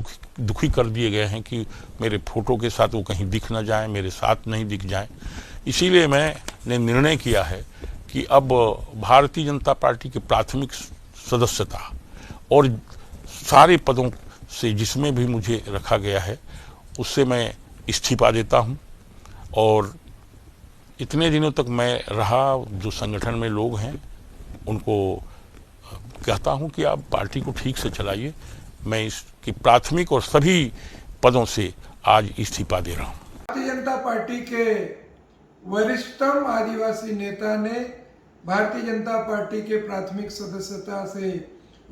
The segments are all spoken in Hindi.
दुखी कर दिए गए हैं कि मेरे फोटो के साथ वो कहीं दिख ना जाए, मेरे साथ नहीं दिख जाए। इसीलिए मैंने निर्णय किया है कि अब भारतीय जनता पार्टी के प्राथमिक सदस्यता और सारे पदों से जिसमें भी मुझे रखा गया है उससे मैं इस्तीफा देता हूं। और इतने दिनों तक मैं रहा, जो संगठन में लोग हैं उनको कहता हूं कि आप पार्टी को ठीक से चलाइए। मैं इसकी प्राथमिक और सभी पदों से आज इस्तीफा दे रहा हूं। भारतीय जनता पार्टी के वरिष्ठतम आदिवासी नेता ने भारतीय जनता पार्टी के प्राथमिक सदस्यता से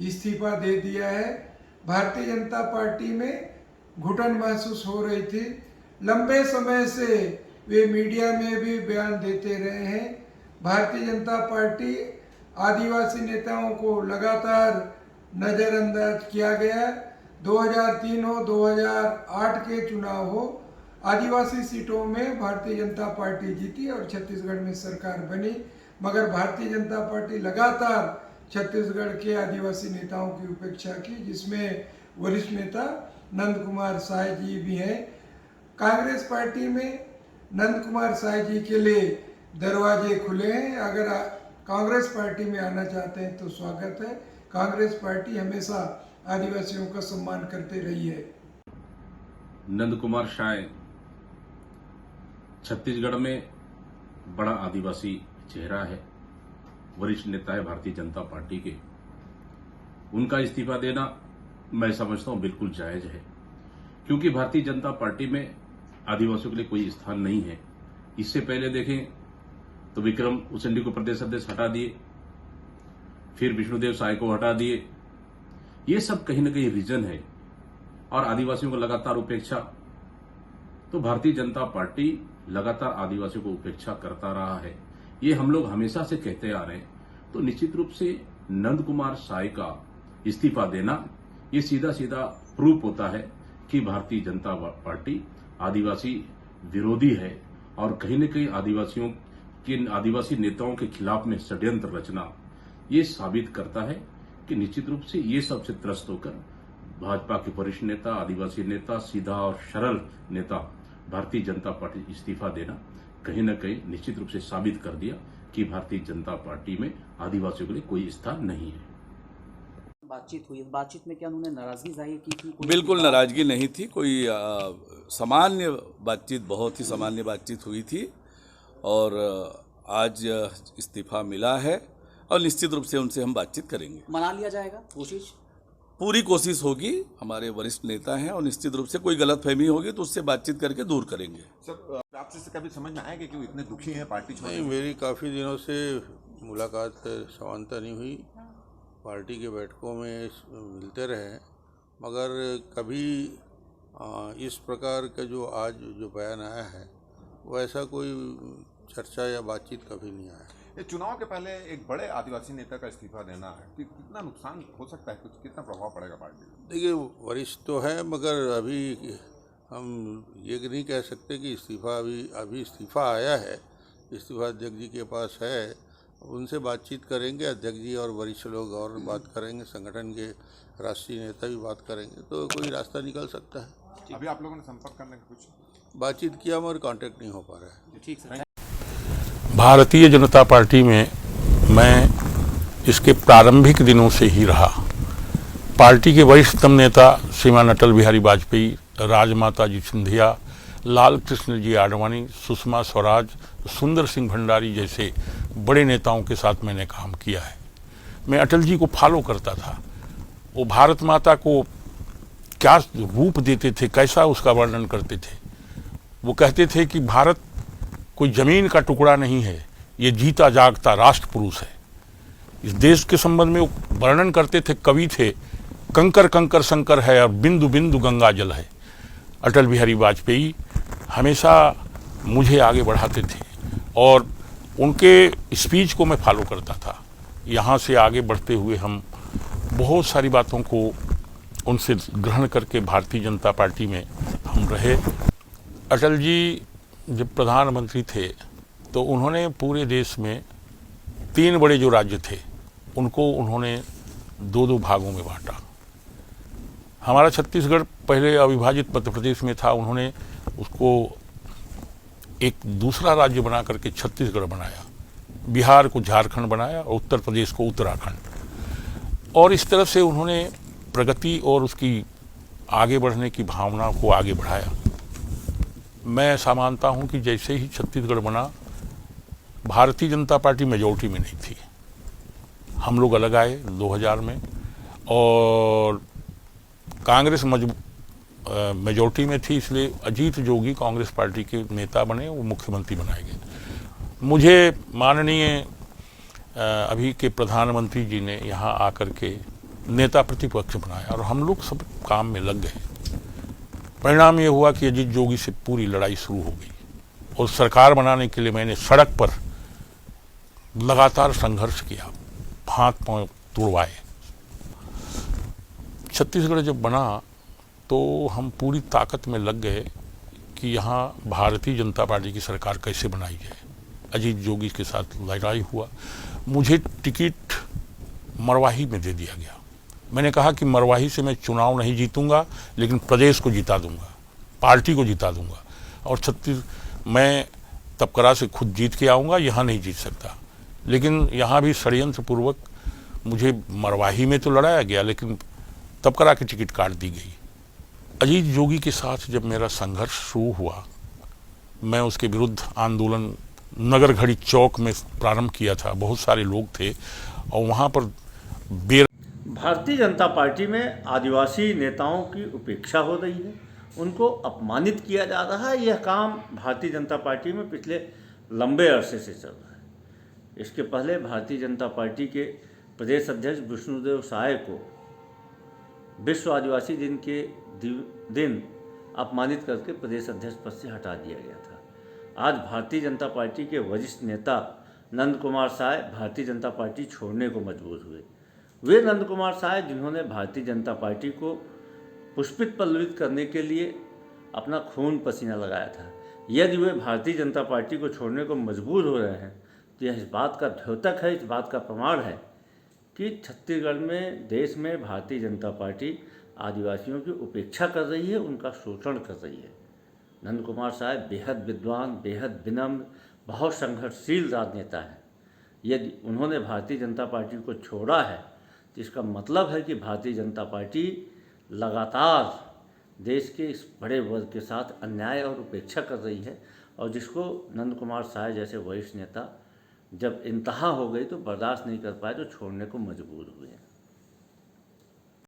इस्तीफा दे दिया है। भारतीय जनता पार्टी में घुटन महसूस हो रही थी। लंबे समय से वे मीडिया में भी बयान देते रहे हैं। भारतीय जनता पार्टी आदिवासी नेताओं को लगातार नज़रअंदाज किया गया। 2003 हो, 2008 के चुनाव हो, आदिवासी सीटों में भारतीय जनता पार्टी जीती और छत्तीसगढ़ में सरकार बनी। मगर भारतीय जनता पार्टी लगातार छत्तीसगढ़ के आदिवासी नेताओं की उपेक्षा की, जिसमें वरिष्ठ नेता नंद कुमार साय जी भी हैं। कांग्रेस पार्टी में नंद कुमार साय जी के लिए दरवाजे खुले हैं। अगर कांग्रेस पार्टी में आना चाहते हैं तो स्वागत है। कांग्रेस पार्टी हमेशा आदिवासियों का सम्मान करते रही है। नंद कुमार साय छत्तीसगढ़ में बड़ा आदिवासी चेहरा है, वरिष्ठ नेता है भारतीय जनता पार्टी के। उनका इस्तीफा देना मैं समझता हूं बिल्कुल जायज है, क्योंकि भारतीय जनता पार्टी में आदिवासियों के लिए कोई स्थान नहीं है। इससे पहले देखें तो विक्रम उसेंडी को प्रदेश अध्यक्ष हटा दिए, फिर विष्णुदेव साय को हटा दिए। ये सब कहीं ना कहीं रीजन है, और आदिवासियों को लगातार उपेक्षा। तो भारतीय जनता पार्टी लगातार आदिवासियों को उपेक्षा करता रहा है, ये हम लोग हमेशा से कहते आ रहे हैं। तो निश्चित रूप से नंद कुमार साय का इस्तीफा देना ये सीधा सीधा प्रूफ होता है कि भारतीय जनता पार्टी आदिवासी विरोधी है, और कहीं न कहीं आदिवासी नेताओं के खिलाफ में षड्यंत्र रचना ये साबित करता है कि निश्चित रूप से ये सबसे त्रस्त होकर भाजपा के वरिष्ठ नेता, आदिवासी नेता, सीधा और सरल नेता भारतीय जनता पार्टी इस्तीफा देना कहीं न कहीं निश्चित रूप से साबित कर दिया कि भारतीय जनता पार्टी में आदिवासियों के लिए कोई स्थान नहीं है। बातचीत हुई, बातचीत में क्या उन्होंने नाराजगी जाहिर की थी? बिल्कुल नाराजगी नहीं थी, कोई सामान्य बातचीत, बहुत ही सामान्य बातचीत हुई थी। और आज इस्तीफा मिला है और निश्चित रूप से उनसे हम बातचीत करेंगे। मना लिया जाएगा, पूरी कोशिश होगी। हमारे वरिष्ठ नेता हैं और निश्चित रूप से कोई गलतफहमी होगी तो उससे बातचीत करके दूर करेंगे। सर, आपसे कभी समझ में आएगा कि वो इतने दुखी हैं पार्टी छोड़ने? नहीं, मेरी काफ़ी दिनों से मुलाकात समानता नहीं हुई। पार्टी के बैठकों में मिलते रहे, मगर कभी इस प्रकार का जो आज जो बयान आया है वैसा कोई चर्चा या बातचीत कभी नहीं आया। ये चुनाव के पहले एक बड़े आदिवासी नेता का इस्तीफा देना है, कि कितना नुकसान हो सकता है, कुछ कितना प्रभाव पड़ेगा पार्टी पर? देखिए, वरिष्ठ तो है, मगर अभी हम ये नहीं कह सकते कि इस्तीफा अभी इस्तीफा आया है। इस्तीफा अध्यक्ष जी के पास है, उनसे बातचीत करेंगे। अध्यक्ष जी और वरिष्ठ लोग और बात करेंगे, संगठन के राष्ट्रीय नेता भी बात करेंगे, तो कोई रास्ता निकल सकता है। अभी आप लोगों ने संपर्क करने का कुछ बातचीत किया मगर कांटेक्ट नहीं हो पा रहा है। ठीक सर। भारतीय जनता पार्टी में मैं इसके प्रारंभिक दिनों से ही रहा। पार्टी के वरिष्ठतम नेता श्रीमान अटल बिहारी वाजपेयी, राजमाता जी सिंधिया, लाल कृष्ण जी आडवाणी, सुषमा स्वराज, सुंदर सिंह भंडारी जैसे बड़े नेताओं के साथ मैंने काम किया है। मैं अटल जी को फॉलो करता था। वो भारत माता को क्या रूप देते थे, कैसा उसका वर्णन करते थे। वो कहते थे कि भारत कोई जमीन का टुकड़ा नहीं है, ये जीता जागता राष्ट्र पुरुष है। इस देश के संबंध में वो वर्णन करते थे, कवि थे, कंकर कंकर शंकर है और बिंदु बिंदु गंगा जल है। अटल बिहारी वाजपेयी हमेशा मुझे आगे बढ़ाते थे और उनके स्पीच को मैं फॉलो करता था। यहाँ से आगे बढ़ते हुए हम बहुत सारी बातों को उनसे ग्रहण करके भारतीय जनता पार्टी में हम रहे। अटल जी जब प्रधानमंत्री थे तो उन्होंने पूरे देश में 3 बड़े जो राज्य थे उनको उन्होंने 2-2 भागों में बांटा। हमारा छत्तीसगढ़ पहले अविभाजित मध्य प्रदेश में था, उन्होंने उसको एक दूसरा राज्य बना करके छत्तीसगढ़ बनाया, बिहार को झारखंड बनाया और उत्तर प्रदेश को उत्तराखंड। और इस तरह से उन्होंने प्रगति और उसकी आगे बढ़ने की भावना को आगे बढ़ाया। मैं ऐसा मानता हूं कि जैसे ही छत्तीसगढ़ बना, भारतीय जनता पार्टी मेजॉरिटी में नहीं थी, हम लोग अलग आए 2000 में और कांग्रेस मेजॉरिटी में थी, इसलिए अजीत जोगी कांग्रेस पार्टी के नेता बने, वो मुख्यमंत्री बनाए गए। मुझे माननीय अभी के प्रधानमंत्री जी ने यहाँ आकर के नेता प्रतिपक्ष बनाया और हम लोग सब काम में लग गए। परिणाम ये हुआ कि अजीत जोगी से पूरी लड़ाई शुरू हो गई और सरकार बनाने के लिए मैंने सड़क पर लगातार संघर्ष किया, हाथ पांव तुड़वाए। छत्तीसगढ़ जब बना तो हम पूरी ताकत में लग गए कि यहाँ भारतीय जनता पार्टी की सरकार कैसे बनाई जाए। अजीत जोगी के साथ लड़ाई हुआ, मुझे टिकट मरवाही में दे दिया गया। मैंने कहा कि मरवाही से मैं चुनाव नहीं जीतूंगा, लेकिन प्रदेश को जिता दूंगा, पार्टी को जिता दूंगा और मैं तपकरा से खुद जीत के आऊँगा, यहाँ नहीं जीत सकता। लेकिन यहाँ भी षड्यंत्र पूर्वक मुझे मरवाही में तो लड़ाया गया, लेकिन तपकरा की टिकट काट दी गई। अजीत जोगी के साथ जब मेरा संघर्ष शुरू हुआ, मैं उसके विरुद्ध आंदोलन नगर घड़ी चौक में प्रारंभ किया था। बहुत सारे लोग थे और वहाँ पर भारतीय जनता पार्टी में आदिवासी नेताओं की उपेक्षा हो रही है, उनको अपमानित किया जा रहा है। यह काम भारतीय जनता पार्टी में पिछले लंबे अरसे से चल रहा है। इसके पहले भारतीय जनता पार्टी के प्रदेश अध्यक्ष विष्णुदेव साय को विश्व आदिवासी दिन के दिन अपमानित करके प्रदेश अध्यक्ष पद से हटा दिया गया था। आज भारतीय जनता पार्टी के वरिष्ठ नेता नंद कुमार साय भारतीय जनता पार्टी छोड़ने को मजबूर हुए। वे नंद कुमार साय जिन्होंने भारतीय जनता पार्टी को पुष्पित पल्लवित करने के लिए अपना खून पसीना लगाया था, यदि वे भारतीय जनता पार्टी को छोड़ने को मजबूर हो रहे हैं तो यह इस बात का द्योतक है, इस बात का प्रमाण है कि छत्तीसगढ़ में, देश में भारतीय जनता पार्टी आदिवासियों की उपेक्षा कर रही है, उनका शोषण कर रही है। नंद कुमार साय बेहद विद्वान, बेहद विनम्र, बहुत संघर्षशील राजनेता है। यदि उन्होंने भारतीय जनता पार्टी को छोड़ा है तो इसका मतलब है कि भारतीय जनता पार्टी लगातार देश के इस बड़े वर्ग के साथ अन्याय और उपेक्षा कर रही है, और जिसको नंद कुमार साय जैसे वरिष्ठ नेता जब इंतहा हो गई तो बर्दाश्त नहीं कर पाए तो छोड़ने को मजबूर हुए।